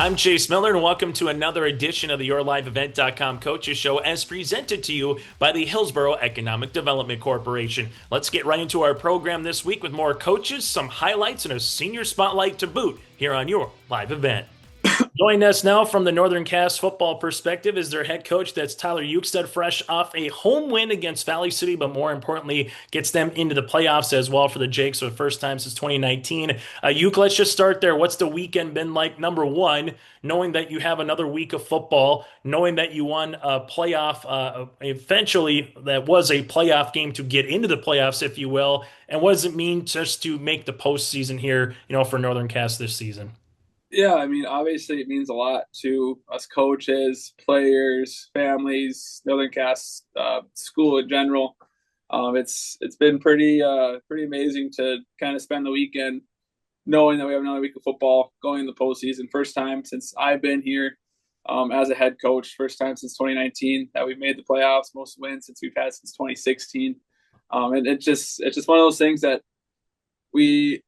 I'm Chase Miller, and welcome to another edition of the YourLiveEvent.com Coaches Show as presented to you by the Hillsboro Economic Development Corporation. Let's get right into our program this week with more coaches, some highlights, and a senior spotlight to boot here on Your Live Event. Joining us now from the Northern Cass football perspective is their head coach. That's Tyler Ukestad, fresh off a home win against Valley City, but more importantly, gets them into the playoffs as well for the Jakes for the first time since 2019. Uke, let's just start there. What's the weekend been like? Number one, knowing that you have another week of football, knowing that you won a playoff, eventually that was a playoff game to get into the playoffs, if you will. And what does it mean just to make the postseason here, for Northern Cass this season? Yeah, I mean, obviously it means a lot to us coaches, players, families, Northern Cass school in general. It's been pretty amazing to kind of spend the weekend knowing that we have another week of football going in the postseason. First time since I've been here as a head coach. First time since 2019 that we've made the playoffs. Most wins since we've had since 2016. And it's just one of those things that we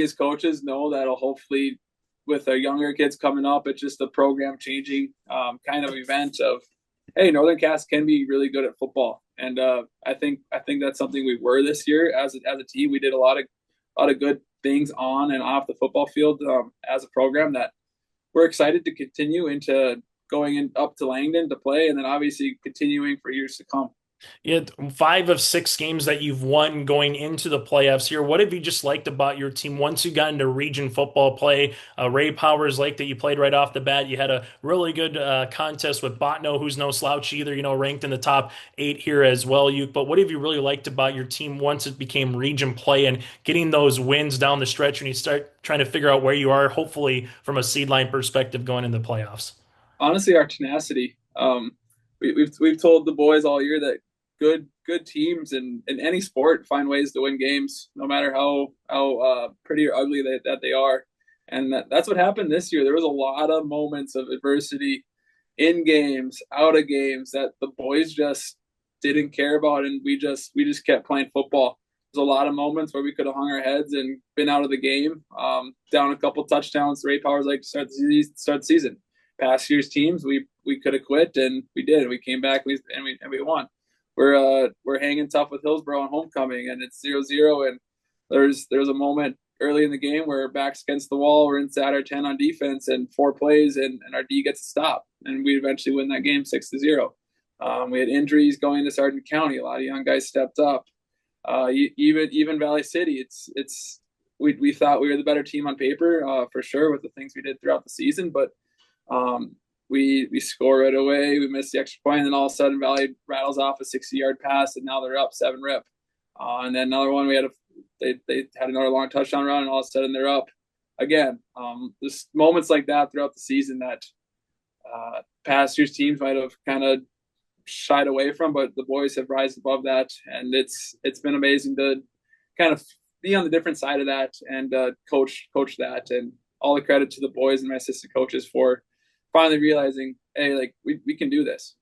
as coaches know that'll hopefully with our younger kids coming up, it's just a program changing kind of event of, hey, Northern Cass can be really good at football, and I think that's something we were this year as a team. We did a lot of good things on and off the football field as a program that we're excited to continue into going in up to Langdon to play, and then obviously continuing for years to come. You had 5 of 6 games that you've won going into the playoffs here. What have you just liked about your team once you got into region football play? Ray Powers liked that you played right off the bat. You had a really good contest with Botno, who's no slouch either, ranked in the top 8 here as well, Uke. But what have you really liked about your team once it became region play and getting those wins down the stretch when you start trying to figure out where you are, hopefully from a seed line perspective going in the playoffs? Honestly, our tenacity. We've told the boys all year that good teams in any sport find ways to win games, no matter how pretty or ugly that they are. And that's what happened this year. There was a lot of moments of adversity in games, out of games that the boys just didn't care about, and we just kept playing football. There's a lot of moments where we could have hung our heads and been out of the game, down a couple touchdowns. Ray Powers like to start the season. Past year's teams, we could have quit, and we did. We came back and we won. We're hanging tough with Hillsboro on homecoming, and it's 0-0. And there's a moment early in the game where our back's against the wall. We're inside our 10 on defense and 4 plays, and our D gets a stop, and we eventually win that game 6-0. We had injuries going to Sargent County. A lot of young guys stepped up. Even Valley City. We thought we were the better team on paper for sure with the things we did throughout the season, but we score right away. We miss the extra point, and then all of a sudden Valley rattles off a 60-yard pass, and now they're up 7-rip. And then another one, they had another long touchdown run, and all of a sudden they're up again. There's moments like that throughout the season that past year's teams might have kind of shied away from, but the boys have risen above that, and it's been amazing to kind of be on the different side of that and coach that. And all the credit to the boys and my assistant coaches for finally realizing, hey, like we can do this.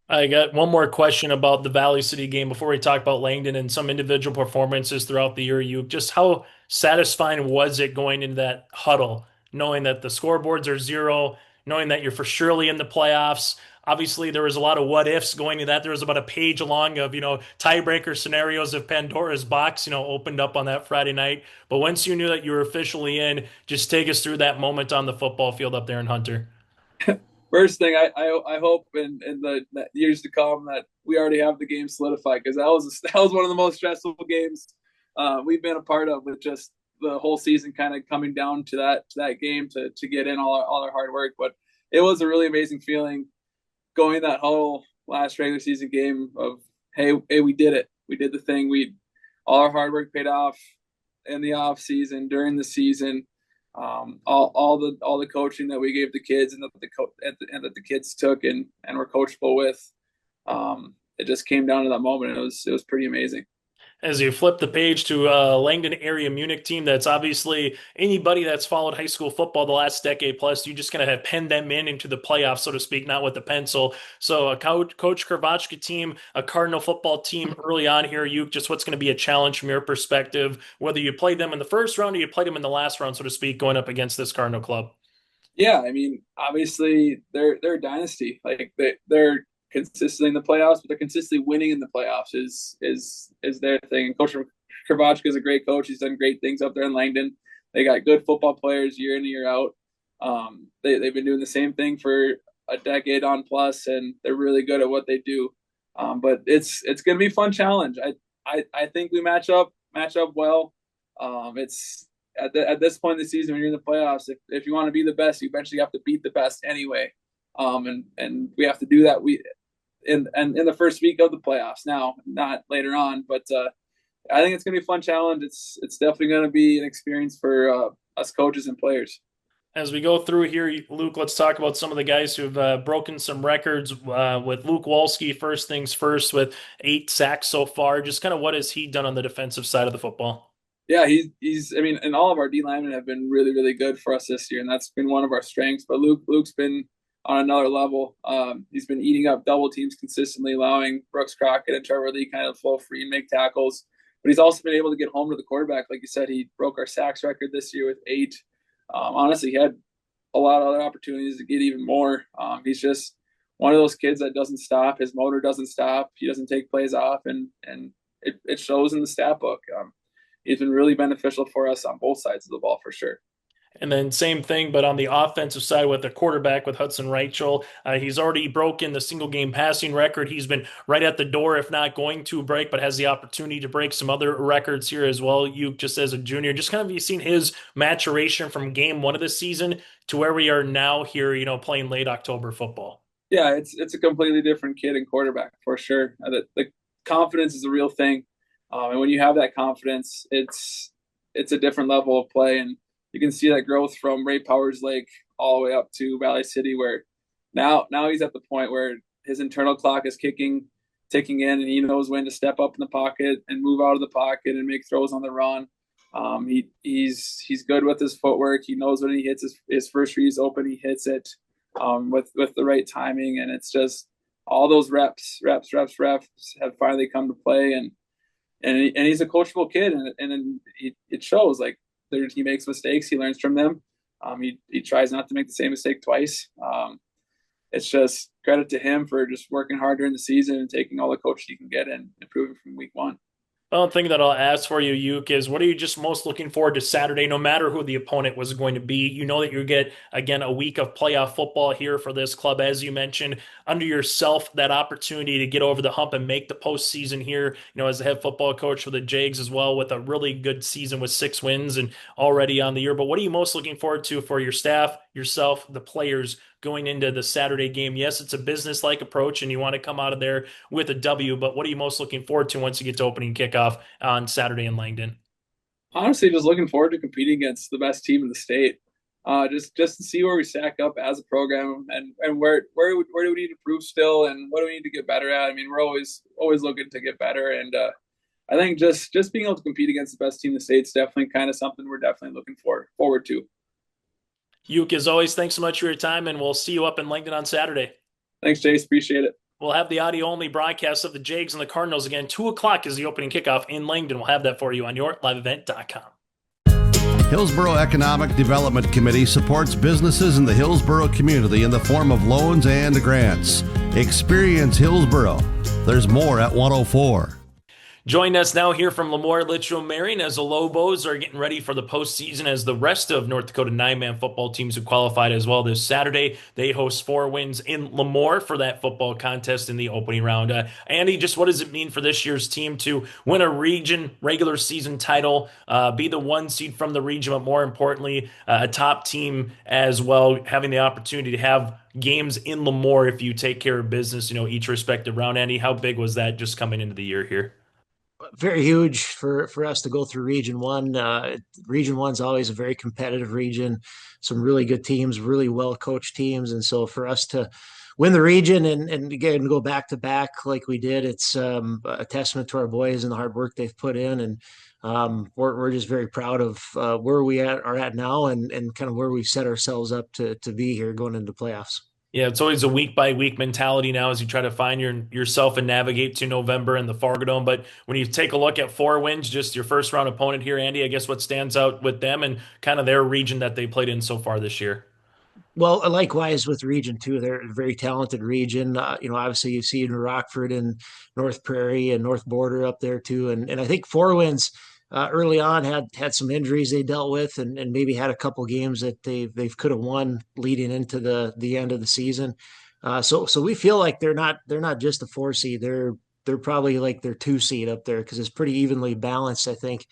I got one more question about the Valley City game before we talk about Langdon and some individual performances throughout the year. You just how satisfying was it going into that huddle, knowing that the scoreboards are 0, knowing that you're for surely in the playoffs? Obviously, there was a lot of what ifs going to that. There was about a page long of, tiebreaker scenarios if Pandora's box, opened up on that Friday night. But once you knew that you were officially in, just take us through that moment on the football field up there in Hunter. First thing, I hope in the years to come that we already have the game solidified, because that was one of the most stressful games we've been a part of, with just the whole season kind of coming down to that game to get in all our hard work. But it was a really amazing feeling going that whole last regular season game of, hey, we did it. We did the thing. All our hard work paid off in the off season, during the season. All the coaching that we gave the kids and that the kids took and were coachable with. It just came down to that moment. And it was pretty amazing. As you flip the page to a Langdon area Munich team that's obviously anybody that's followed high school football the last decade plus, you just kind of have penned them into the playoffs, so to speak, not with a pencil. So a Coach Kravachka team, a Cardinal football team early on here, just what's going to be a challenge from your perspective, whether you played them in the first round or you played them in the last round, so to speak, going up against this Cardinal club? Yeah, I mean, obviously they're a dynasty. Like they're consistently in the playoffs, but they're consistently winning in the playoffs is their thing. And Coach Kravachka is a great coach. He's done great things up there in Langdon. They got good football players year in and year out. They've been doing the same thing for a decade on plus, and they're really good at what they do. But it's going to be a fun challenge. I think we match up well. It's at this point in the season when you're in the playoffs, if you want to be the best, you eventually have to beat the best anyway. And we have to do that in the first week of the playoffs now, not later on. But I think it's gonna be a fun challenge. It's definitely gonna be an experience for us coaches and players. As we go through here, Luke, let's talk about some of the guys who've broken some records. With Luke Walski, first things first, with 8 sacks so far. Just kind of what has he done on the defensive side of the football? Yeah, he's I mean, and all of our D linemen have been really good for us this year, and that's been one of our strengths. But Luke's been on another level. He's been eating up double teams consistently, allowing Brooks Crockett and Trevor Lee kind of flow free and make tackles. But he's also been able to get home to the quarterback. Like you said, he broke our sacks record this year with 8. Honestly, he had a lot of other opportunities to get even more. He's just one of those kids that doesn't stop. His motor doesn't stop. He doesn't take plays off, and it shows in the stat book. He's been really beneficial for us on both sides of the ball for sure. And then same thing, but on the offensive side with the quarterback with Hudson Rachel, he's already broken the single game passing record. He's been right at the door, if not going to break, but has the opportunity to break some other records here as well. You just as a junior, just kind of you seen his maturation from game one of the season to where we are now here, playing late October football. Yeah, it's a completely different kid in quarterback for sure. The confidence is a real thing, and when you have that confidence, it's a different level of play, and you can see that growth from Ray Powers Lake all the way up to Valley City, where now he's at the point where his internal clock is ticking in, and he knows when to step up in the pocket and move out of the pocket and make throws on the run. He's good with his footwork. He knows when he hits his first reads open, he hits it with the right timing, and it's just all those reps have finally come to play, and he's a coachable kid, and it shows. Like he makes mistakes, he learns from them. He tries not to make the same mistake twice. It's just credit to him for just working hard during the season and taking all the coaching he can get and improving from week one. Well, the thing that I'll ask for you, Uke, is what are you just most looking forward to Saturday, no matter who the opponent was going to be? You know that you get, again, a week of playoff football here for this club, as you mentioned, under yourself, that opportunity to get over the hump and make the postseason here, as the head football coach for the Jags as well, with a really good season with 6 wins and already on the year. But what are you most looking forward to for your staff, yourself, the players going into the Saturday game? Yes, it's a business-like approach, and you want to come out of there with a W, but what are you most looking forward to once you get to opening kickoff on Saturday in Langdon? Honestly, just looking forward to competing against the best team in the state. Just to see where we stack up as a program, and where do we need to improve still, and what do we need to get better at. I mean, we're always looking to get better, and I think just being able to compete against the best team in the state is definitely kind of something we're definitely looking forward to. Uke, as always, thanks so much for your time, and we'll see you up in Langdon on Saturday. Thanks, Chase. Appreciate it. We'll have the audio only broadcast of the Jags and the Cardinals again. 2 o'clock is the opening kickoff in Langdon. We'll have that for you on yourliveevent.com. Hillsboro Economic Development Committee supports businesses in the Hillsboro community in the form of loans and grants. Experience Hillsboro. There's more at 104. Join us now here from Lemoore Litchfield Marion as the Lobos are getting ready for the postseason as the rest of North Dakota 9-man football teams who qualified as well this Saturday. They host 4 wins in Lemoore for that football contest in the opening round. Andy, just what does it mean for this year's team to win a region regular season title, be the 1 seed from the region, but more importantly, a top team as well, having the opportunity to have games in Lemoore if you take care of business, each respective round. Andy, how big was that just coming into the year here? Very huge for us to go through Region One. Region One's always a very competitive region. Some really good teams, really well coached teams, and so for us to win the region and again go back to back like we did, it's a testament to our boys and the hard work they've put in, and we're just very proud of where we are at now and kind of where we've set ourselves up to be here going into playoffs. Yeah, it's always a week by week mentality now as you try to find yourself and navigate to November and the Fargo Dome. But when you take a look at 4 wins, just your first round opponent here, Andy, I guess what stands out with them and kind of their region that they played in so far this year? Well, likewise with Region too, they're a very talented region. Obviously you see in Rockford and North Prairie and North Border up there too, and I think Four Winds early on had some injuries they dealt with, and maybe had a couple games that they could have won leading into the end of the season. So we feel like they're not just a 4 seed. They're probably like their 2 seed up there because it's pretty evenly balanced, I think.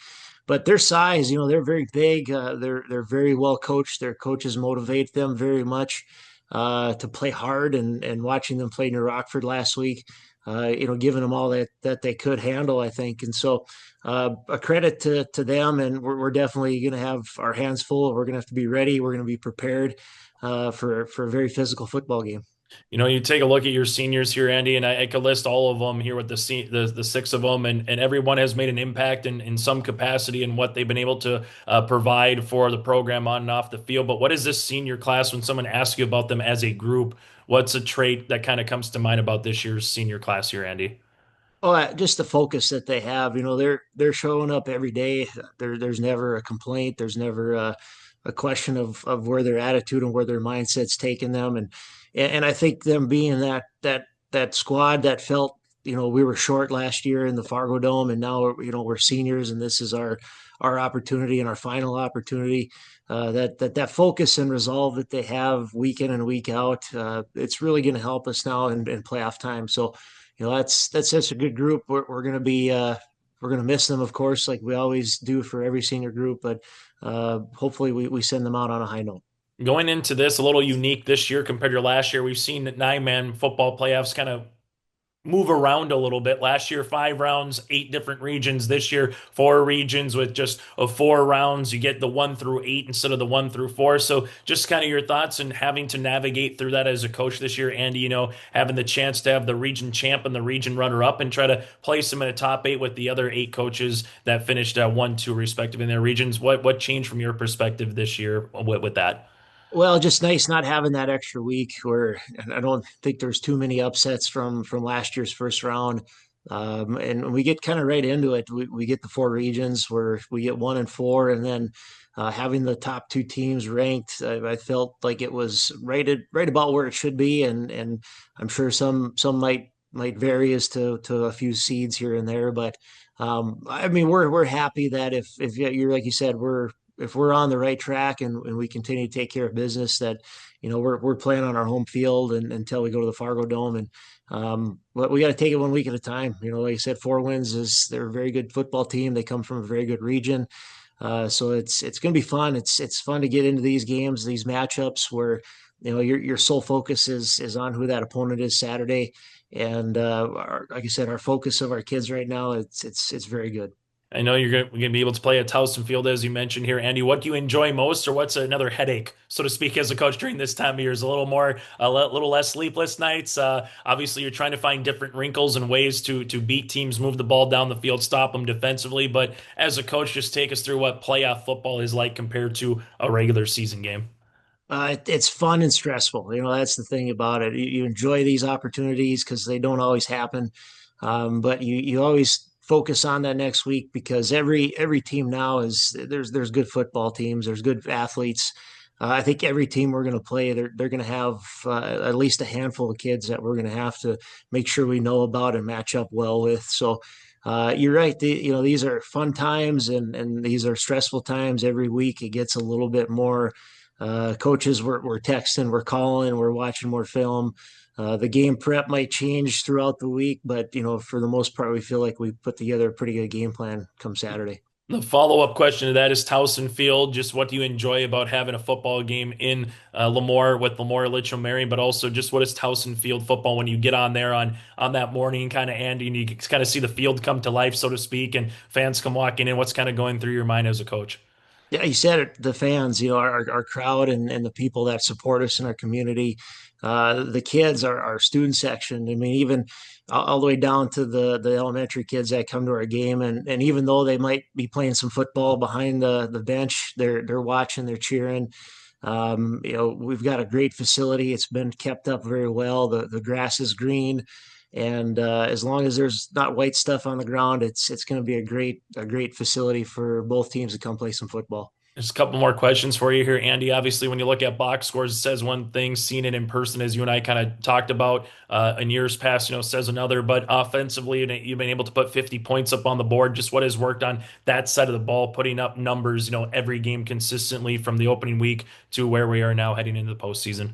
But their size, they're very big. They're very well coached. Their coaches motivate them very much to play hard. And watching them play New Rockford last week, giving them all that they could handle, I think. And so a credit to them. And we're definitely going to have our hands full. We're going to have to be ready. We're going to be prepared for a very physical football game. You take a look at your seniors here, Andy, and I could list all of them here with the six of them, and everyone has made an impact in some capacity in what they've been able to provide for the program on and off the field. But what is this senior class when someone asks you about them as a group? What's a trait that kind of comes to mind about this year's senior class here, Andy? Oh, just the focus that they have. They're showing up every day. There's never a complaint. There's never a question of where their attitude and where their mindset's taking them. And I think them being that squad that felt, we were short last year in the Fargo Dome, and now we're seniors, and this is our opportunity and our final opportunity. That focus and resolve that they have week in and week out, it's really going to help us now in playoff time. So that's such a good group. We're going to be we're going to miss them, of course, like we always do for every senior group. But hopefully we send them out on a high note. Going into this a little unique this year compared to last year, we've seen that nine-man football playoffs kind of move around a little bit. Last year, 5 rounds, 8 different regions. This year, 4 regions with just 4 rounds. You get the 1 through 8 instead of the 1 through 4. So, just kind of your thoughts and having to navigate through that as a coach this year, Andy. Having the chance to have the region champ and the region runner-up and try to place them in a top 8 with the other 8 coaches that finished at 1, 2 respectively in their regions. What changed from your perspective this year with that? Well, just nice not having that extra week where and I don't think there's too many upsets from last year's first round. And we get kind of right into it. We get the 4 regions where we get 1 and 4, and then having the top 2 teams ranked, I felt like it was right about where it should be, and I'm sure some might vary as to a few seeds here and there, but I mean we're happy that if you're like you said if we're on the right track and we continue to take care of business, that we're playing on our home field and until we go to the Fargo Dome. And but we got to take it 1 week at a time. Like I said, Four Winds they're a very good football team. They come from a very good region. So it's going to be fun. It's fun to get into these games, these matchups where your sole focus is on who that opponent is Saturday. And like I said, our focus of our kids right now, it's very good. I know you're going to be able to play at Towson Field, as you mentioned here, Andy. What do you enjoy most, or what's another headache, so to speak, as a coach during this time of year? Is a little less sleepless nights. Obviously, you're trying to find different wrinkles and ways to beat teams, move the ball down the field, stop them defensively. But as a coach, just take us through what playoff football is like compared to a regular season game. It's fun and stressful. That's the thing about it. You enjoy these opportunities because they don't always happen, but you always focus on that next week because every team now there's good football teams, there's good athletes. I think every team we're going to play, they're going to have at least a handful of kids that we're going to have to make sure we know about and match up well with. So you're right. These are fun times and these are stressful times. Every week it gets a little bit more. Coaches, we're texting, we're calling, we're watching more film. The game prep might change throughout the week, but for the most part, we feel like we put together a pretty good game plan come Saturday. The follow-up question to that is Towson Field. Just what do you enjoy about having a football game in Lemoore with Lemoore Litchfield Marion, but also just what is Towson Field football when you get on there on that morning, kind of Andy, and you kind of see the field come to life, so to speak, and fans come walking in. What's kind of going through your mind as a coach? Yeah, you said it. The fans, our crowd and the people that support us in our community, the kids, our student section. I mean, even all the way down to the elementary kids that come to our game, and even though they might be playing some football behind the bench, they're watching, they're cheering. We've got a great facility. It's been kept up very well. The grass is green. And as long as there's not white stuff on the ground, it's going to be a great facility for both teams to come play some football. There's a couple more questions for you here, Andy. Obviously, when you look at box scores, it says one thing. Seeing it in person, as you and I kind of talked about in years past, says another. But offensively, you've been able to put 50 points up on the board. Just what has worked on that side of the ball, putting up numbers, every game consistently from the opening week to where we are now heading into the postseason.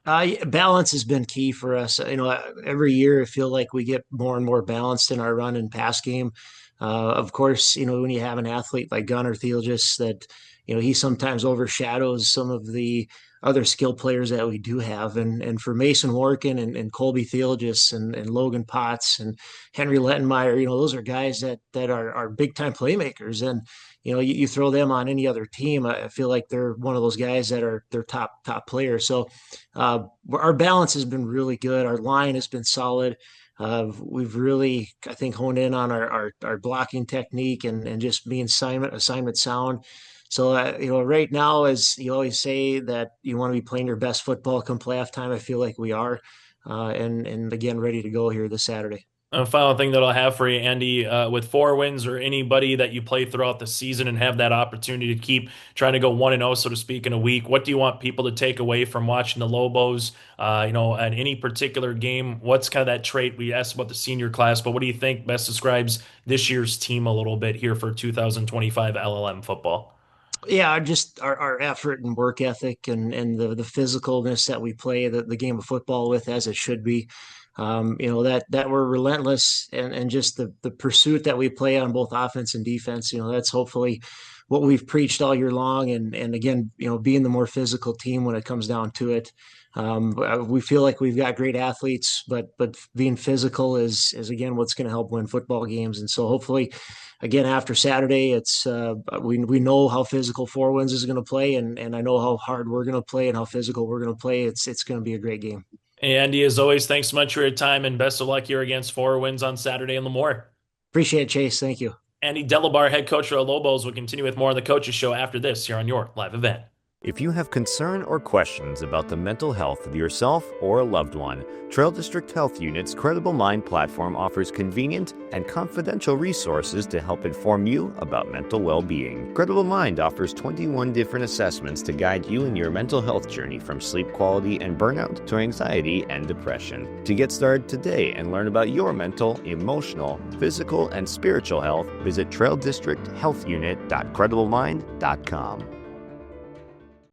Balance has been key for us. Every year I feel like we get more and more balanced in our run and pass game. Of course, when you have an athlete like Gunnar Thielges that, he sometimes overshadows some of the other skill players that we do have. And for Mason Workin and Colby Thielges and Logan Potts and Henry Lettenmeyer, those are guys that are big time playmakers. And, you throw them on any other team, I feel like they're one of those guys that are their top players. So our balance has been really good. Our line has been solid. We've really, I think, honed in on our blocking technique and just being assignment sound. So, right now, as you always say, that you want to be playing your best football come playoff time, I feel like we are. And again, ready to go here this Saturday. A final thing that I'll have for you, Andy, with 4 wins or anybody that you play throughout the season and have that opportunity to keep trying to go 1-0, so to speak, in a week, what do you want people to take away from watching the Lobos, at any particular game? What's kind of that trait? We asked about the senior class, but what do you think best describes this year's team a little bit here for 2025 LLM football? Yeah, just our effort and work ethic and the physicalness that we play the game of football with, as it should be. That we're relentless and just the pursuit that we play on both offense and defense. That's hopefully what we've preached all year long. And again, being the more physical team when it comes down to it. We feel like we've got great athletes, but being physical is again what's going to help win football games. And so hopefully, again, after Saturday, it's we know how physical Four Winds is going to play, and I know how hard we're going to play and how physical we're going to play. It's going to be a great game. Andy, as always, thanks so much for your time and best of luck here against 4 Winds on Saturday in Lemoore. Appreciate it, Chase. Thank you. Andy DelaBarre, head coach for the Lobos, will continue with more of the Coaches Show after this here on your live event. If you have concern or questions about the mental health of yourself or a loved one, Trail District Health Unit's Credible Mind platform offers convenient and confidential resources to help inform you about mental well-being. Credible Mind offers 21 different assessments to guide you in your mental health journey, from sleep quality and burnout to anxiety and depression. To get started today and learn about your mental, emotional, physical, and spiritual health, visit traildistricthealthunit.crediblemmind.com.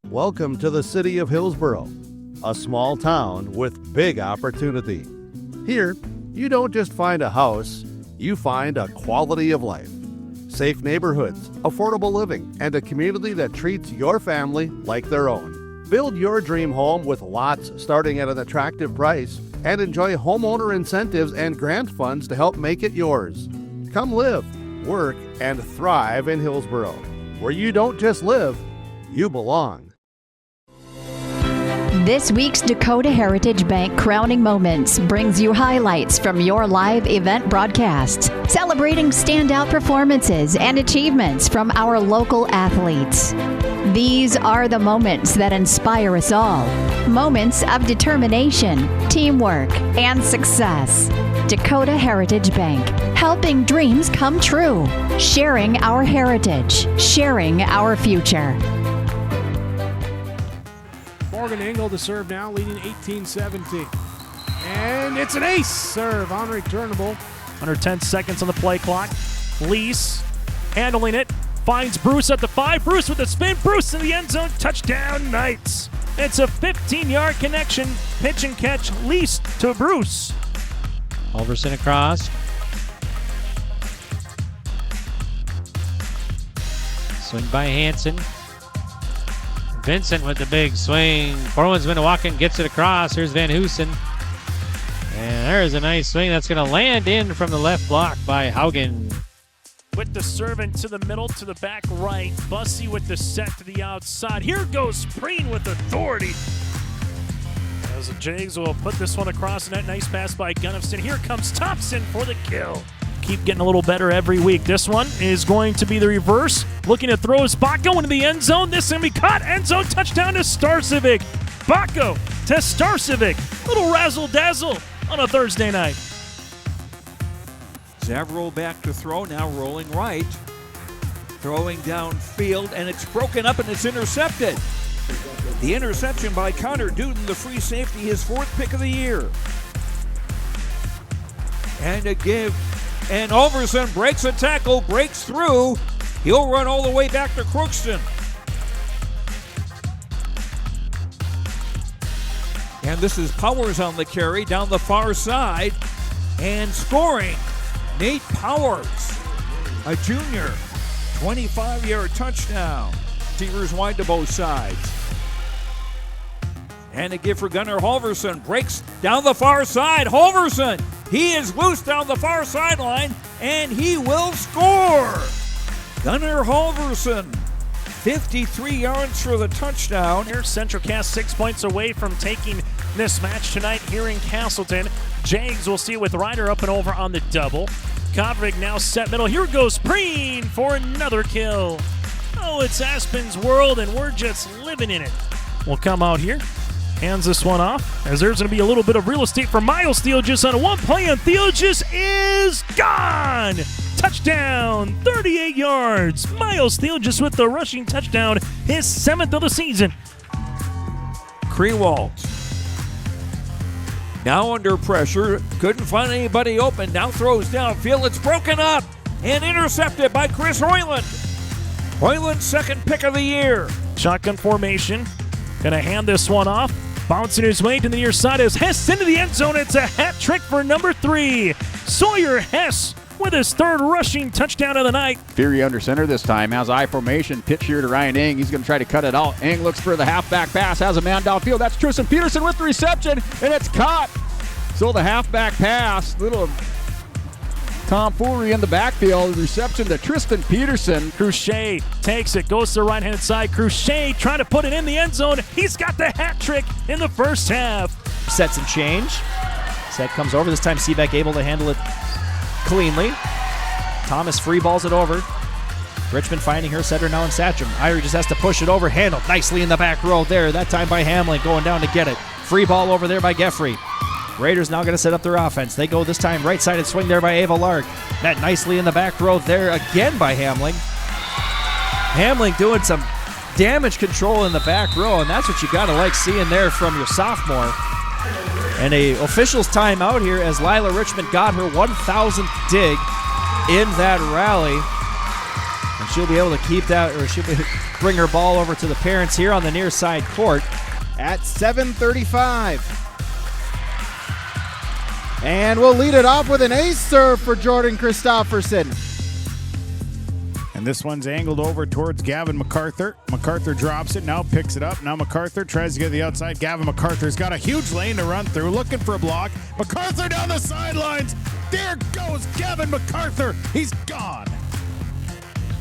Welcome to the city of Hillsboro, a small town with big opportunity. Here, you don't just find a house, you find a quality of life. Safe neighborhoods, affordable living, and a community that treats your family like their own. Build your dream home with lots starting at an attractive price and enjoy homeowner incentives and grant funds to help make it yours. Come live, work, and thrive in Hillsboro, where you don't just live, you belong. This week's Dakota Heritage Bank Crowning Moments brings you highlights from your live event broadcasts, celebrating standout performances and achievements from our local athletes. These are the moments that inspire us all. Moments of determination, teamwork, and success. Dakota Heritage Bank, helping dreams come true. Sharing our heritage, sharing our future. Morgan Engel to serve now, leading 18-17. And it's an ace serve, unreturnable. Under 10 seconds on the play clock. Lease handling it. Finds Bruce at the 5. Bruce with the spin. Bruce in the end zone. Touchdown, Knights. It's a 15-yard connection. Pitch and catch. Lease to Bruce. Halverson across. Swing by Hansen. Vincent with the big swing. Forward's going to walk in, gets it across. Here's Van Hoosen. And there's a nice swing that's going to land in from the left block by Haugen. With the servant to the middle, to the back right. Bussy with the set to the outside. Here goes Preen with authority. As the Jags will put this one across the net. Nice pass by Gunnifson. Here comes Thompson for the kill. Keep getting a little better every week. This one is going to be the reverse. Looking to throw his Bacco into the end zone. This is going to be caught. End zone touchdown to Starcevic. Bacco to Starcevic. Little razzle-dazzle on a Thursday night. Zavro back to throw, now rolling right. Throwing downfield, and it's broken up and it's intercepted. The interception by Connor Duden, the free safety, his 4th pick of the year. And a give, and Overson breaks a tackle, breaks through. He'll run all the way back to Crookston. And this is Powers on the carry down the far side. And scoring, Nate Powers, a junior, 25-yard touchdown. Receivers wide to both sides. And a give for Gunnar Halverson, breaks down the far side. Halverson, he is loose down the far sideline, and he will score. Gunnar Halverson, 53 yards for the touchdown. Here, Central Cass 6 points away from taking this match tonight here in Castleton. Jags will see it with Ryder up and over on the double. Kovrig now set middle. Here goes Preen for another kill. Oh, it's Aspen's world, and we're just living in it. We'll come out here, hands this one off, as there's going to be a little bit of real estate for Miles Theogis on one play, and Theogis is gone! Touchdown, 38 yards. Miles Theogis with the rushing touchdown, his 7th of the season. Krewald now under pressure, couldn't find anybody open, now throws downfield, it's broken up and intercepted by Chris Hoyland. Hoyland's 2nd pick of the year. Shotgun formation, gonna hand this one off, bouncing his way to the near side as Hess into the end zone. It's a hat trick for number 3, Sawyer Hess, with his 3rd rushing touchdown of the night. Fury under center this time, has I formation, pitch here to Ryan Eng. He's going to try to cut it out. Eng looks for the halfback pass, has a man downfield. That's Tristan Peterson with the reception, and it's caught. So the halfback pass, little tomfoolery in the backfield. Reception to Tristan Peterson. Cruchet takes it, goes to the right-hand side. Cruchet trying to put it in the end zone. He's got the hat trick in the first half. Sets and change. Set comes over. This time Seebeck able to handle it cleanly. Thomas free balls it over. Richmond finding her setter now in Satcham. Irie just has to push it over. Handled nicely in the back row there. That time by Hamling going down to get it. Free ball over there by Geffrey. Raiders now going to set up their offense. They go this time right-sided swing there by Ava Lark. Met nicely in the back row there again by Hamling. Hamling doing some damage control in the back row, and that's what you got to like seeing there from your sophomore. And a official's timeout here as Lila Richmond got her 1,000th dig in that rally. And she'll be able to keep that, or she'll bring her ball over to the parents here on the near side court. At 7:35. And we'll lead it off with an ace serve for Jordan Christofferson. And this one's angled over towards Gavin MacArthur. MacArthur drops it, now picks it up. Now MacArthur tries to get the outside. Gavin MacArthur's got a huge lane to run through, looking for a block. MacArthur down the sidelines. There goes Gavin MacArthur. He's gone.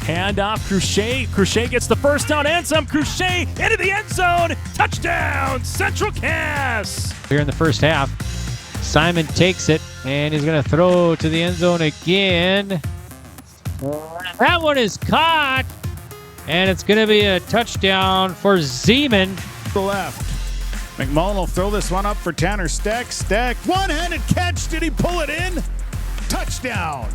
Hand off Cruchet. Cruchet gets the first down and some. Cruchet into the end zone. Touchdown, Central Cass. Here in the first half, Simon takes it and he's going to throw to the end zone again. That one is caught, and it's going to be a touchdown for Zeman. The left. McMullen will throw this one up for Tanner Steck. Steck, one-handed catch. Did he pull it in? Touchdown.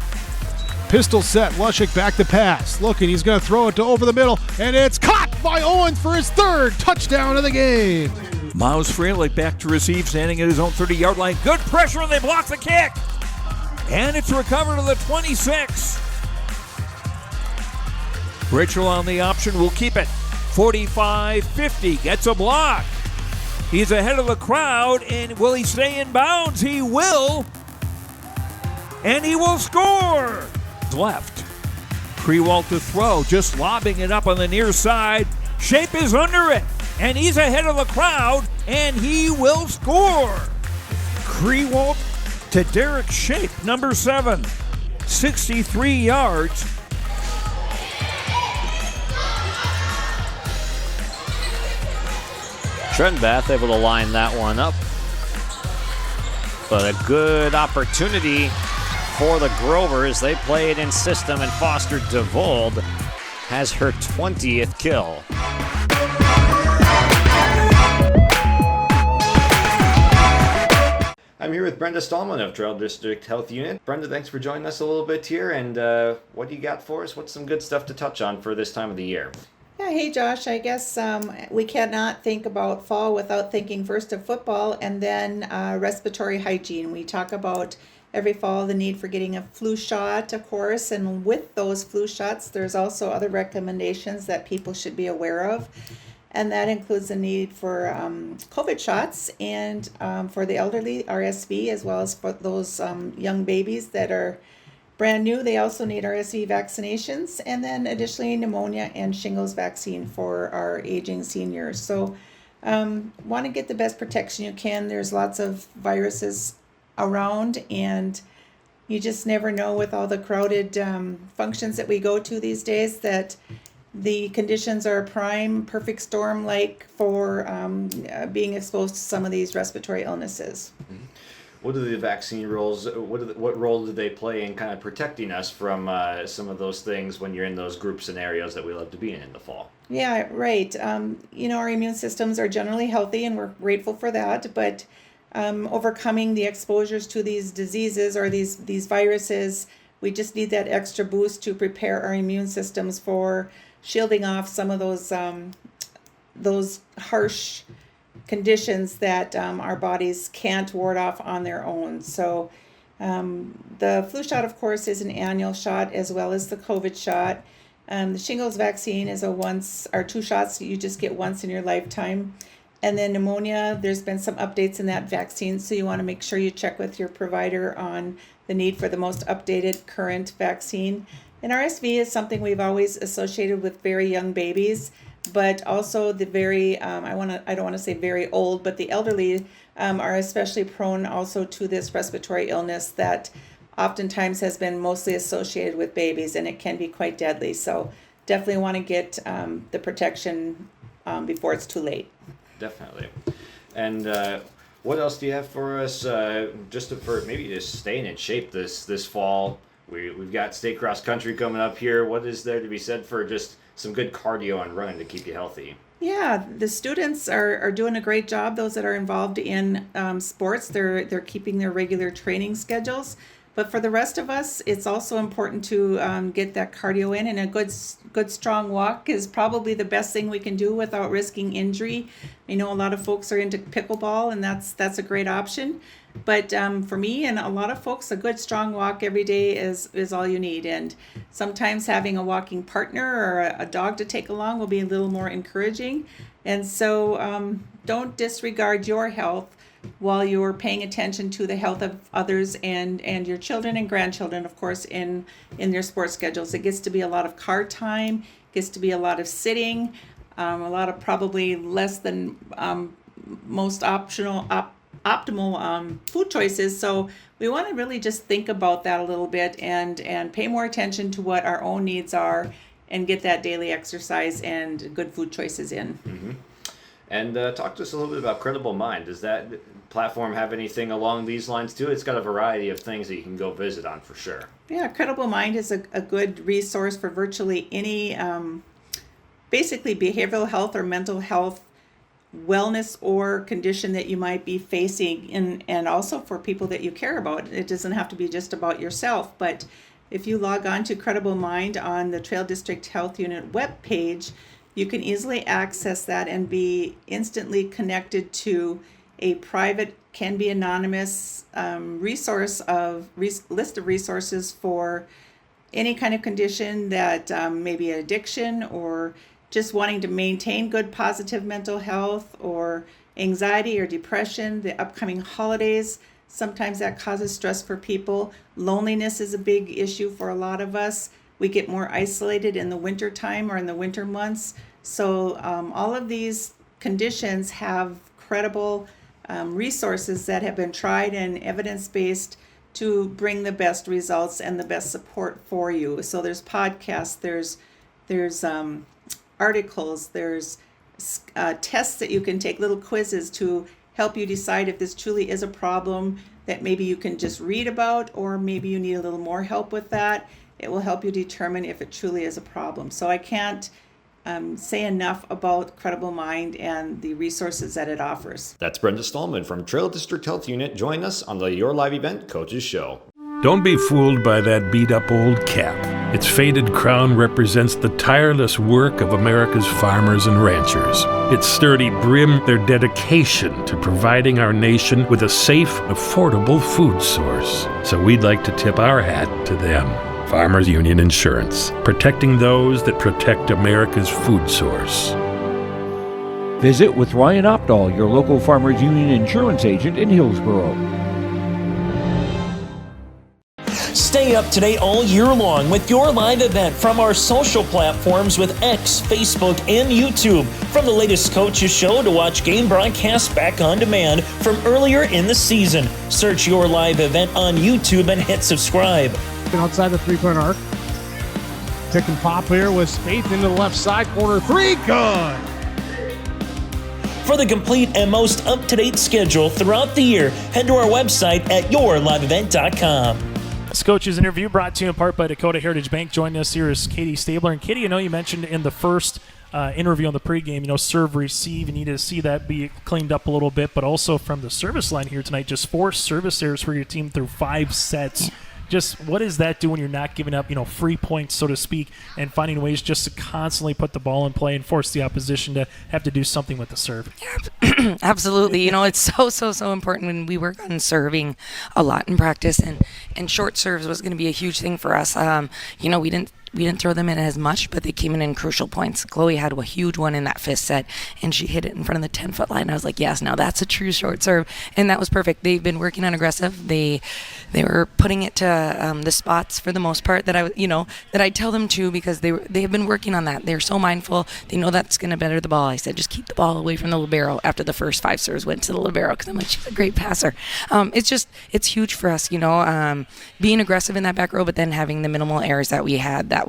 Pistol set. Lushik back to pass. Looking, he's going to throw it to over the middle, and it's caught by Owens for his 3rd touchdown of the game. Miles Freilich back to receive, standing at his own 30-yard line. Good pressure, and they block the kick. And it's recovered to the 26. Rachel on the option will keep it. 45-50, gets a block. He's ahead of the crowd, and will he stay in bounds? He will. And he will score. Left. Krewald to throw, just lobbing it up on the near side. Shape is under it, and he's ahead of the crowd, and he will score. Krewald to Derek Shape, number 7. 63 yards. Trenbath able to line that one up. But a good opportunity for the Grovers. They play it in system, and Foster DeVold has her 20th kill. I'm here with Brenda Stallman of Trail District Health Unit. Brenda, thanks for joining us a little bit here. And what do you got for us? What's some good stuff to touch on for this time of the year? Yeah, hey Josh, I guess we cannot think about fall without thinking first of football and then respiratory hygiene. We talk about every fall the need for getting a flu shot, of course, and with those flu shots, there's also other recommendations that people should be aware of. And that includes the need for COVID shots and for the elderly, RSV, as well as for those young babies that are brand new. They also need RSV vaccinations, and then additionally pneumonia and shingles vaccine for our aging seniors. So want to get the best protection you can. There's lots of viruses around, and you just never know with all the crowded functions that we go to these days that the conditions are a prime perfect storm like for being exposed to some of these respiratory illnesses. Mm-hmm. What are the vaccine roles? What role do they play in kind of protecting us from some of those things when you're in those group scenarios that we love to be in the fall? Yeah, right. Our immune systems are generally healthy, and we're grateful for that. But overcoming the exposures to these diseases or these viruses, we just need that extra boost to prepare our immune systems for shielding off some of those harsh conditions that our bodies can't ward off on their own. So the flu shot, of course, is an annual shot as well as the COVID shot. The shingles vaccine is two shots that you just get once in your lifetime. And then pneumonia, there's been some updates in that vaccine, so you want to make sure you check with your provider on the need for the most updated current vaccine. And RSV is something we've always associated with very young babies, but also the very, I don't want to say very old, but the elderly are especially prone also to this respiratory illness that oftentimes has been mostly associated with babies, and it can be quite deadly. So definitely want to get the protection before it's too late. Definitely. And what else do you have for us for maybe just staying in shape this fall? We've got state cross country coming up here. What is there to be said for just some good cardio and running to keep you healthy? Yeah, the students are doing a great job. Those that are involved in sports, they're keeping their regular training schedules. But for the rest of us, it's also important to get that cardio in, and a good strong walk is probably the best thing we can do without risking injury. I know a lot of folks are into pickleball, and that's a great option. But for me and a lot of folks, a good strong walk every day is all you need. And sometimes having a walking partner or a dog to take along will be a little more encouraging. And so don't disregard your health while you're paying attention to the health of others and your children and grandchildren, of course, in their sports schedules. It gets to be a lot of car time, gets to be a lot of sitting, a lot of probably less than most optimal food choices. So we want to really just think about that a little bit and pay more attention to what our own needs are and get that daily exercise and good food choices in. Mm-hmm. And talk to us a little bit about Credible Mind. Does that platform have anything along these lines too? It's got a variety of things that you can go visit on for sure. Yeah, Credible Mind is a good resource for virtually any basically behavioral health or mental health wellness or condition that you might be facing, and also for people that you care about. It doesn't have to be just about yourself, but if you log on to Credible Mind on the Trail District Health Unit webpage, you can easily access that and be instantly connected to a private, can be anonymous list of resources for any kind of condition that may be addiction or just wanting to maintain good positive mental health or anxiety or depression, the upcoming holidays. Sometimes that causes stress for people. Loneliness is a big issue for a lot of us. We get more isolated in the winter time or in the winter months. So all of these conditions have credible resources that have been tried and evidence-based to bring the best results and the best support for you. So there's podcasts, there's articles, there's tests that you can take, little quizzes to help you decide if this truly is a problem that maybe you can just read about, or maybe you need a little more help with that. It will help you determine if it truly is a problem. So I can't say enough about Credible Mind and the resources that it offers. That's Brenda Stallman from Trail District Health Unit. Join us on the Your Live Event Coaches Show. Don't be fooled by that beat-up old cap. Its faded crown represents the tireless work of America's farmers and ranchers. Its sturdy brim, their dedication to providing our nation with a safe, affordable food source. So we'd like to tip our hat to them. Farmers Union Insurance, protecting those that protect America's food source. Visit with Ryan Opdahl, your local Farmers Union insurance agent in Hillsboro. Stay up to date all year long with your live event from our social platforms with X, Facebook, and YouTube. From the latest coaches show to watch game broadcasts back on demand from earlier in the season. Search your live event on YouTube and hit subscribe. Outside the three-point arc. Pick and pop here with Spaeth into the left side corner. Three, good. For the complete and most up-to-date schedule throughout the year, head to our website at yourliveevent.com. This coach's interview brought to you in part by Dakota Heritage Bank. Joining us here is Katie Staebler. And Katie, I know you mentioned in the first interview on the pregame, serve, receive. You need to see that be cleaned up a little bit. But also from the service line here tonight, just 4 service errors for your team through 5 sets. Just what does that do when you're not giving up, free points, so to speak, and finding ways just to constantly put the ball in play and force the opposition to have to do something with the serve? Yeah, absolutely. It's so important when we work on serving a lot in practice, and short serves was going to be a huge thing for us. We didn't throw them in as much, but they came in crucial points. Chloe had a huge one in that 5th set, and she hit it in front of the 10-foot line. I was like, yes, now that's a true short serve, and that was perfect. They've been working on aggressive. They were putting it to the spots for the most part that I tell them to, because they have been working on that. They're so mindful. They know that's going to better the ball. I said, just keep the ball away from the libero after the first 5 serves went to the libero, because I'm like, she's a great passer. It's huge for us, being aggressive in that back row, but then having the minimal errors that we had. That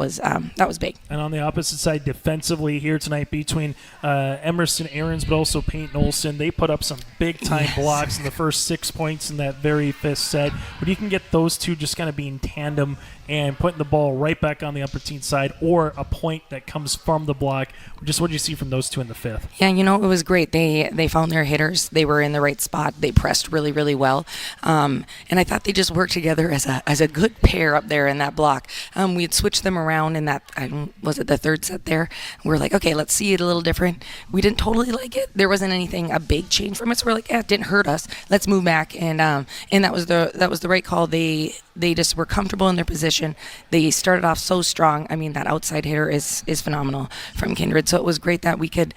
was big. And on the opposite side, defensively here tonight between Emerson Aarons, but also Peyton Olson, they put up some big-time blocks in the first 6 points in that very 5th set. But you can get those two just kind of being tandem and putting the ball right back on the upper team side, or a point that comes from the block. Just what did you see from those two in the 5th? Yeah, it was great. They found their hitters. They were in the right spot. They pressed really, really well. And I thought they just worked together as a good pair up there in that block. We had switched them around in that, was it the 3rd set there? We were like, okay, let's see it a little different. We didn't totally like it. There wasn't a big change from it. So we're like, it didn't hurt us. Let's move back. And that was the right call. They just were comfortable in their position. They started off so strong. That outside hitter is phenomenal from Kindred. So it was great that we could,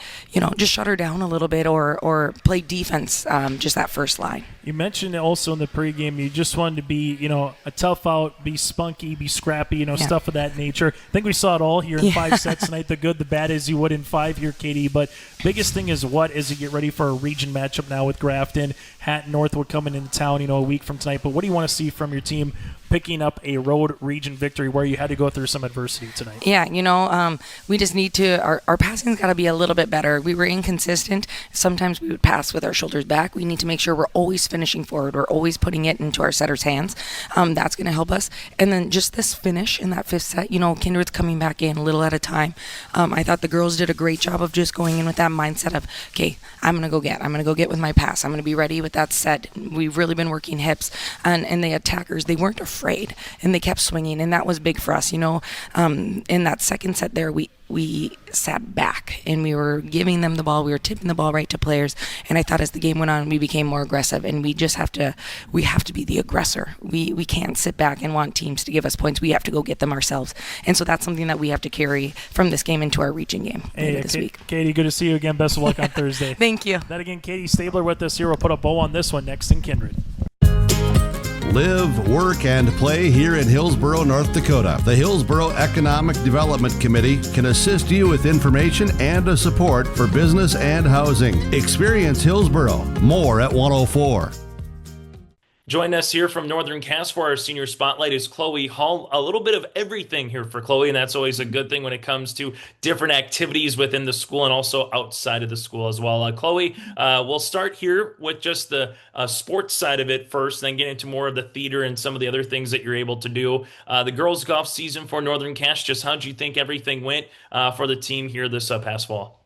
just shut her down a little bit or play defense, just that first line. You mentioned also in the pregame you just wanted to be, a tough out, be spunky, be scrappy, stuff of that nature. I think we saw it all here in 5 sets tonight. The good, the bad, as you would in 5 here, Katie. But biggest thing is as you get ready for a region matchup now with Grafton, Hatton, Northwood coming into town, a week from tonight. But what do you want to see from your team picking up a road region victory where you had to go through some adversity tonight? Yeah, we just need to, our passing's got to be a little bit better. We were inconsistent. Sometimes we would pass with our shoulders back. We need to make sure we're always finishing forward. We're always putting it into our setter's hands. That's going to help us. And then just this finish in that 5th set, Kindred's coming back in a little at a time. I thought the girls did a great job of just going in with that mindset of, okay, I'm going to go get with my pass. I'm going to be ready with that set. We've really been working hips. And the attackers, they weren't afraid, and they kept swinging, and that was big for us. In that 2nd set there, we sat back and we were giving them the ball. We were tipping the ball right to players. And I thought as the game went on, we became more aggressive, and we have to be the aggressor. We can't sit back and want teams to give us points. We have to go get them ourselves. And so that's something that we have to carry from this game into our region game later this week. Katie, good to see you again. Best of luck on Thursday. Thank you. That again, Katie Staebler with us here. We'll put a bow on this one next in Kindred. Live, work, and play here in Hillsboro, North Dakota. The Hillsboro Economic Development Committee can assist you with information and support for business and housing. Experience Hillsboro. More at 104. Join us here from Northern Cass for our senior spotlight is Chloe Hall. A little bit of everything here for Chloe, and that's always a good thing when it comes to different activities within the school and also outside of the school as well. Chloe, we'll start here with just the sports side of it first, then get into more of the theater and some of the other things that you're able to do. The girls' golf season for Northern Cass, just how'd you think everything went for the team here this past fall?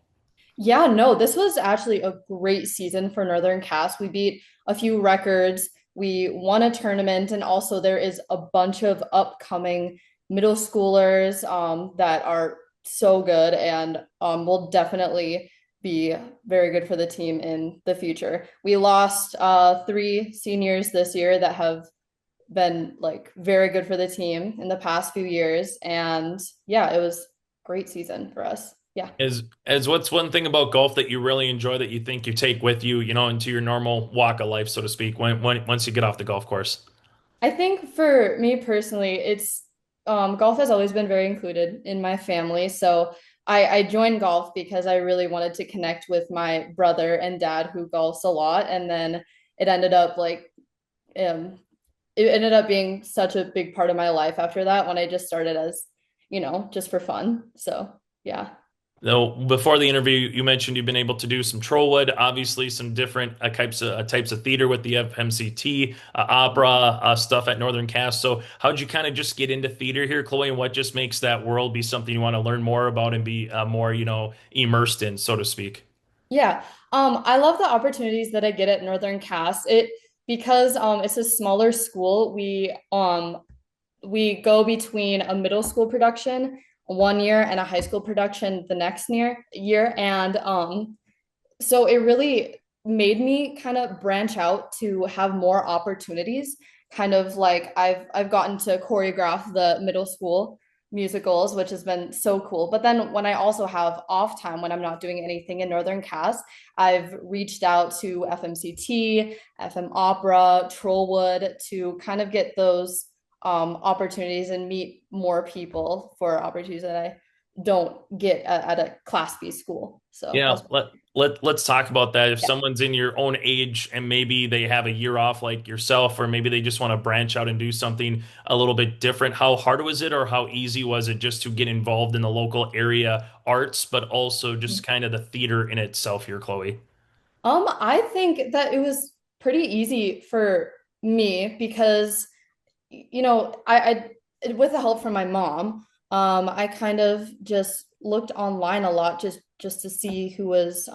Yeah, no, this was actually a great season for Northern Cass. We beat a few records. We won a tournament, and also there is a bunch of upcoming middle schoolers that are so good and will definitely be very good for the team in the future. We lost three seniors this year that have been like very good for the team in the past few years, and yeah, it was a great season for us. Yeah. As what's one thing about golf that you really enjoy that you think you take with you, into your normal walk of life, so to speak, when once you get off the golf course? I think for me personally, it's golf has always been very included in my family. So I joined golf because I really wanted to connect with my brother and dad who golfs a lot. And then it ended up um, it ended up being such a big part of my life after that when I just started as, just for fun. So yeah. Though before the interview, you mentioned you've been able to do some Trollwood, obviously some different types of theater with the FMCT, opera stuff at Northern Cass. So how'd you kind of just get into theater here, Chloe, and what just makes that world be something you want to learn more about and be more, immersed in, so to speak? Yeah. I love the opportunities that I get at Northern Cass. Because it's a smaller school, we go between a middle school production one year and a high school production the next year. And so it really made me kind of branch out to have more opportunities. Kind of like I've gotten to choreograph the middle school musicals, which has been so cool. But then when I also have off time when I'm not doing anything in Northern Cass, I've reached out to FMCT, FM Opera, Trollwood to kind of get those opportunities and meet more people for opportunities that I don't get at a Class B school. So Yeah, let's talk about that. If yeah. someone's in your own age and maybe they have a year off like yourself, or maybe they just want to branch out and do something a little bit different, how hard was it or how easy was it just to get involved in the local area arts, but also just kind of the theater in itself here, Chloe? I think that it was pretty easy for me because I with the help from my mom, I kind of just looked online a lot just to see who was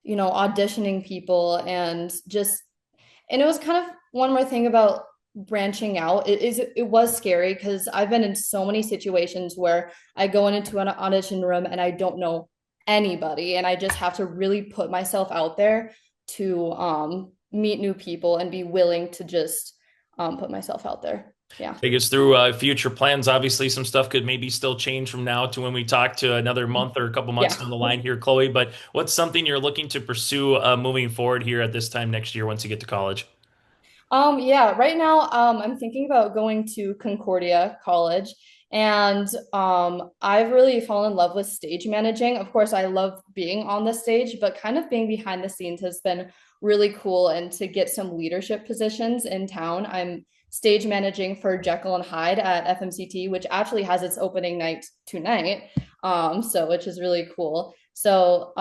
auditioning people and it was kind of one more thing about branching out. It was scary because I've been in so many situations where I go into an audition room and I don't know anybody and I just have to really put myself out there to meet new people and be willing to just put myself out there. Yeah. Take us through future plans. Obviously, some stuff could maybe still change from now to when we talk to another month or a couple months down the line here, Chloe. But what's something you're looking to pursue moving forward here at this time next year once you get to college? Yeah, right now, I'm thinking about going to Concordia College, and I've really fallen in love with stage managing. Of course, I love being on the stage, but kind of being behind the scenes has been really cool. And to get some leadership positions in town, I'm stage managing for Jekyll and Hyde at FMCT, which actually has its opening night tonight. So which is really cool. So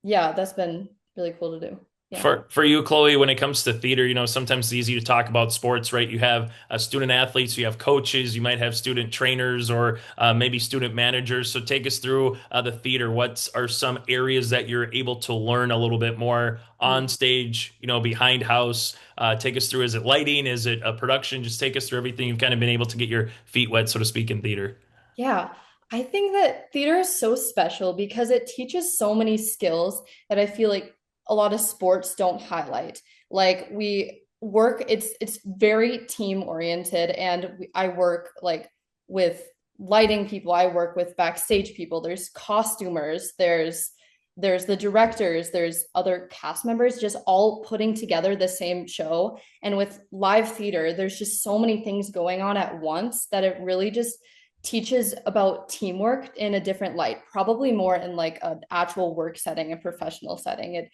yeah, that's been really cool to do. Yeah. For you, Chloe, when it comes to theater, sometimes it's easy to talk about sports, right? You have student athletes, you have coaches, you might have student trainers or maybe student managers. So take us through the theater. What are some areas that you're able to learn a little bit more on stage, behind house? Take us through, is it lighting? Is it a production? Just take us through everything you've kind of been able to get your feet wet, so to speak, in theater. Yeah, I think that theater is so special because it teaches so many skills that I feel like a lot of sports don't highlight. Like we work, it's very team oriented, and I work like with lighting people, I work with backstage people, there's costumers, there's the directors, there's other cast members, just all putting together the same show. And with live theater, there's just so many things going on at once that it really just teaches about teamwork in a different light, probably more in like an actual work setting, a professional setting.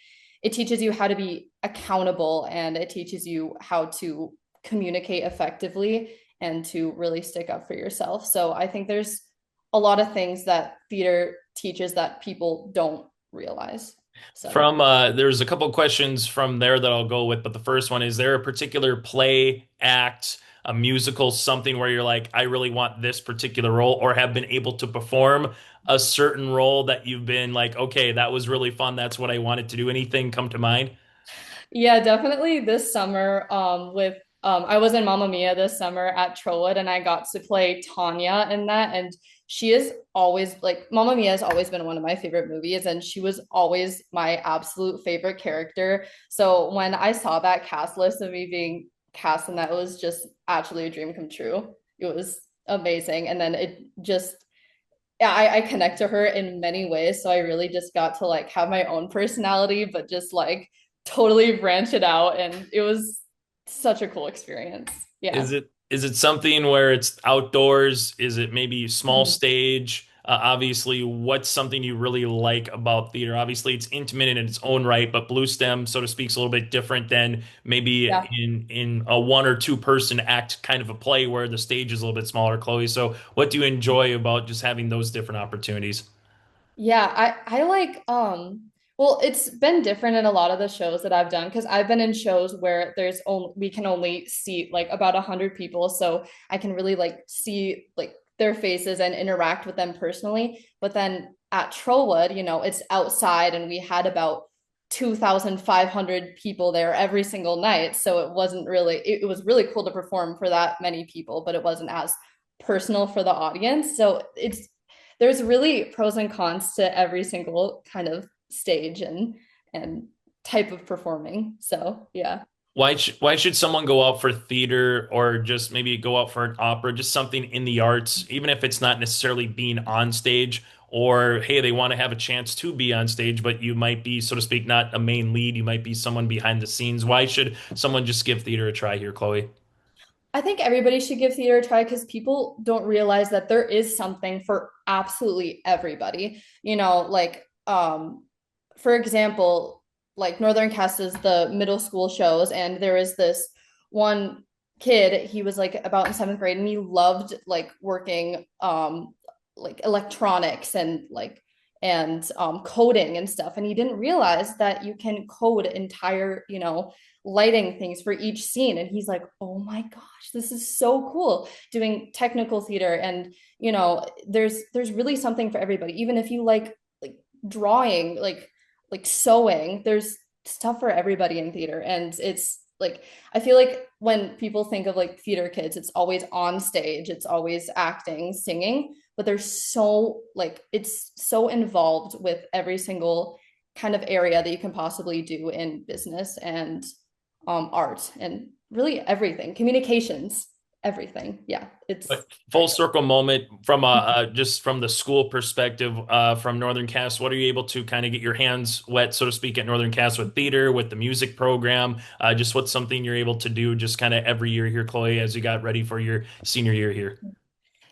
it teaches you how to be accountable, and it teaches you how to communicate effectively and to really stick up for yourself. So I think there's a lot of things that theater teaches that people don't realize. So From there's a couple questions from there that I'll go with, but the first one is there a particular play, act, a musical, something where you're like, I really want this particular role, or have been able to perform a certain role that you've been like, okay, that was really fun. That's what I wanted to do. Anything come to mind? yeah, definitely this summer with I was in Mamma Mia this summer at Trowood, and I got to play Tanya in that. And she is always like, Mamma Mia has always been one of my favorite movies, and she was always my absolute favorite character. So when I saw that cast list of me being cast in that, it was just actually a dream come true. It was amazing. And then it just, yeah, I connect to her in many ways. So I really just got to like have my own personality, but just like totally branch it out. And it was such a cool experience. Yeah. Is it something where it's outdoors? Is it maybe small Mhm. stage? Obviously, what's something you really like about theater? Obviously, it's intimate in its own right, but Blue Stem, so to speak, is a little bit different than maybe Yeah. in a one or two person act kind of a play where the stage is a little bit smaller, Chloe. So, what do you enjoy about just having those different opportunities? Yeah, I like well, it's been different in a lot of the shows that I've done because I've been in shows where there's only we can only see like about 100 people, so I can really like see like their faces and interact with them personally. But then at Trollwood, it's outside, and we had about 2,500 people there every single night, so it wasn't really it was really cool to perform for that many people, but it wasn't as personal for the audience. So there's really pros and cons to every single kind of stage and type of performing. So yeah. Why should someone go out for theater or just maybe go out for an opera, just something in the arts, even if it's not necessarily being on stage, or hey, they want to have a chance to be on stage, but you might be, so to speak, not a main lead, you might be someone behind the scenes. Why should someone just give theater a try here, Chloe? I think everybody should give theater a try because people don't realize that there is something for absolutely everybody. Like for example, like Northern Cast is the middle school shows, and there is this one kid, he was like about in seventh grade, and he loved like working like electronics and coding and stuff. And he didn't realize that you can code entire, lighting things for each scene. And he's like, oh my gosh, this is so cool doing technical theater. And, there's really something for everybody. Even if you like drawing, like sewing, there's stuff for everybody in theater. And it's like, I feel like when people think of like theater kids, it's always on stage, it's always acting, singing, but there's so like it's so involved with every single kind of area that you can possibly do in business and art and really everything, communications, everything. Yeah, it's But full circle moment from just from the school perspective, from Northern Cast, what are you able to kind of get your hands wet, so to speak, at Northern Cast with theater, with the music program? Just what's something you're able to do just kind of every year here, Chloe, as you got ready for your senior year here?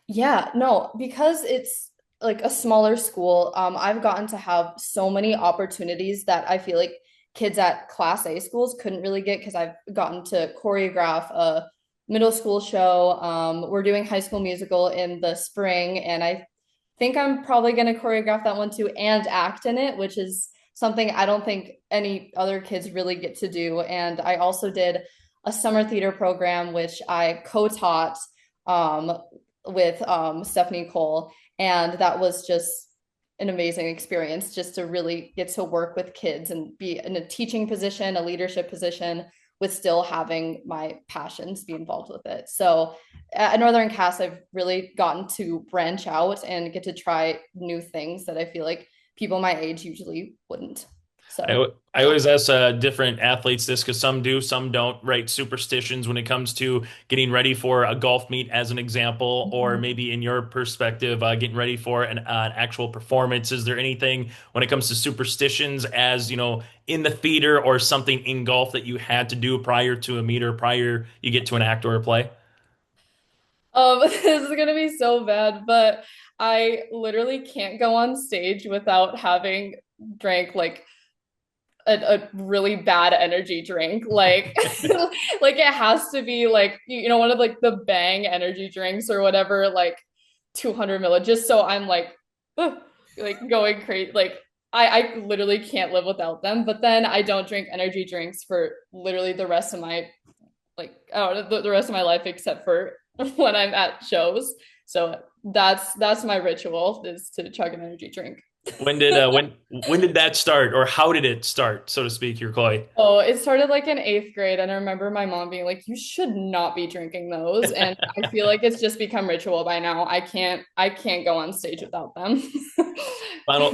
Yeah, no, because it's like a smaller school, I've gotten to have so many opportunities that I feel like kids at Class A schools couldn't really get because I've gotten to choreograph a middle school show. We're doing High School Musical in the spring, and I think I'm probably going to choreograph that one too and act in it, which is something I don't think any other kids really get to do. And I also did a summer theater program, which I co-taught um, with Stephanie Cole. And that was just an amazing experience just to really get to work with kids and be in a teaching position, a leadership position, with still having my passions be involved with it. So at Northern Cast, I've really gotten to branch out and get to try new things that I feel like people my age usually wouldn't. So I always ask different athletes this because some do, some don't, right? Superstitions when it comes to getting ready for a golf meet, as an example, or maybe in your perspective, getting ready for an actual performance. Is there anything when it comes to superstitions, as in the theater or something in golf that you had to do prior to a meet or prior you get to an act or a play? this is gonna be so bad, but I literally can't go on stage without having drank like a really bad energy drink. Like like it has to be like, you know, one of like the Bang energy drinks or whatever, like 200 ml, just so I'm like like going crazy. Like I literally can't live without them. But then I don't drink energy drinks for literally the rest of my like I don't know, the rest of my life except for when I'm at shows. So that's my ritual, is to chug an energy drink. When did that start, or how did it start, so to speak, here, Chloe? Oh, it started like in 8th grade, and I remember my mom being like, "You should not be drinking those." And I feel like it's just become ritual by now. I can't go on stage without them. Final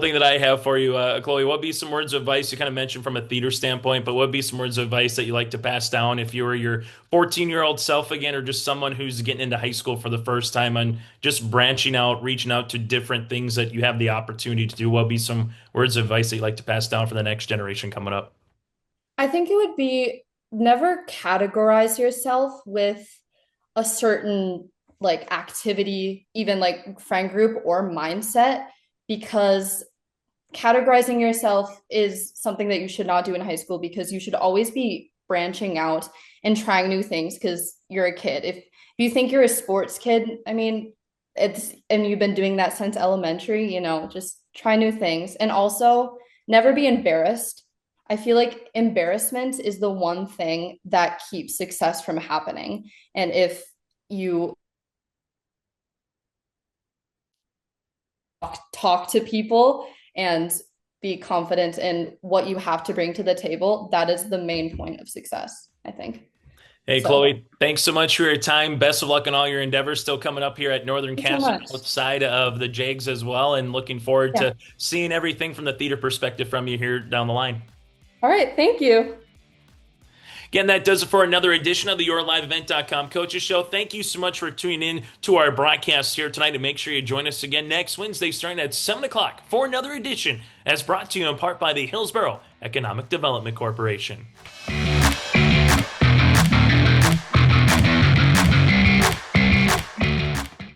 thing that I have for you, Chloe, what would be some words of advice? You kind of mentioned from a theater standpoint, but what would be some words of advice that you like to pass down if you were your 14-year-old self again, or just someone who's getting into high school for the first time and just branching out, reaching out to different things that you have the opportunity to do? What would be some words of advice that you like to pass down for the next generation coming up? I think it would be, never categorize yourself with a certain like activity, even like friend group or mindset, because categorizing yourself is something that you should not do in high school, because you should always be branching out and trying new things, because you're a kid. If you think you're a sports kid, I mean, and you've been doing that since elementary, you know, just try new things. And also never be embarrassed. I feel like embarrassment is the one thing that keeps success from happening. And if you talk to people and be confident in what you have to bring to the table, that is the main point of success, I think. Hey, Chloe, thanks so much for your time. Best of luck in all your endeavors still coming up here at Northern Cass, both side of the Jags as well, and looking forward to seeing everything from the theater perspective from you here down the line. All right, thank you. Again, that does it for another edition of the YourLiveEvent.com Coaches Show. Thank you so much for tuning in to our broadcast here tonight, and make sure you join us again next Wednesday starting at 7 o'clock for another edition, as brought to you in part by the Hillsboro Economic Development Corporation.